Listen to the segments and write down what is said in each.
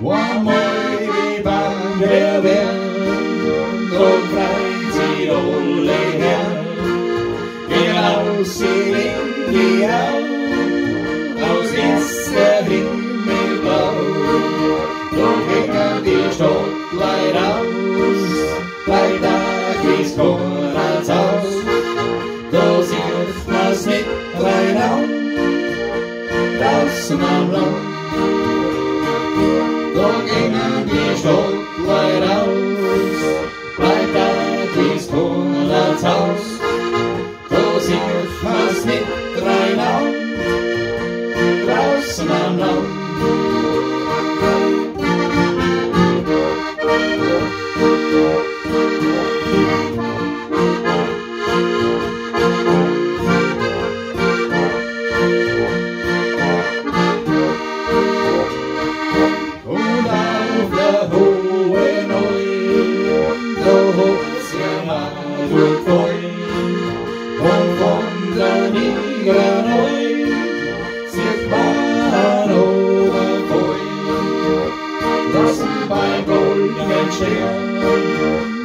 War mooi bang der Wind und freit die alle her. Hinaus in die Au, aus ist der Himmel blau. Und hängen die Stockleid aus, bei Tag ist Konrads Haus. Da sieht man's nicht rein an, draußen am Land. Da gingen die Stockleid aus, bei Tag ist Konrads Haus. Da sieht man's nicht rein an, draußen am Land.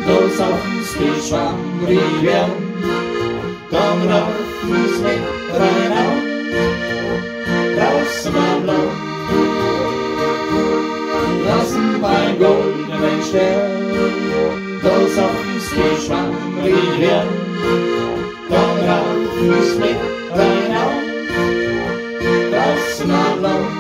Då saftens vi svangrig igen. De raffens mitt reina, draußen am Land. Lassen beim goldenen Stern, då saftens vi svangrig igen. De raffens mitt reina, draußen am Land.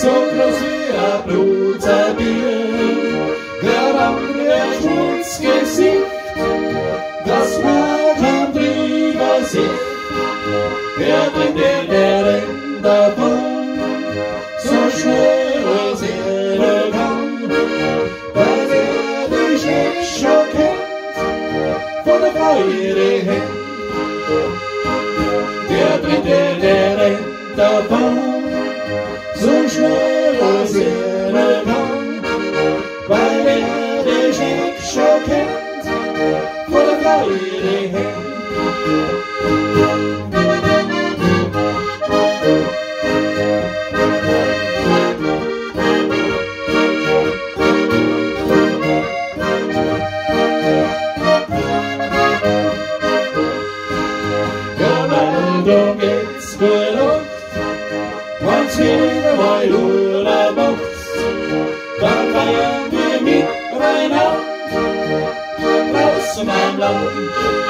Så grossiga Blutbier, der andere Schmutzgesicht, das mag han drüber sich. Der bringt der Renn davon, so schnell als kann, weil dich nicht schon kennt, von der Freude hin. Der bringt der Renn davon, so schnell als kann, weil dich nicht schon kennt, von der Freude hin. Då geht's gut, once wieder mal Urlaub macht, dann feiern wir mit Rheinland, draußen am Land.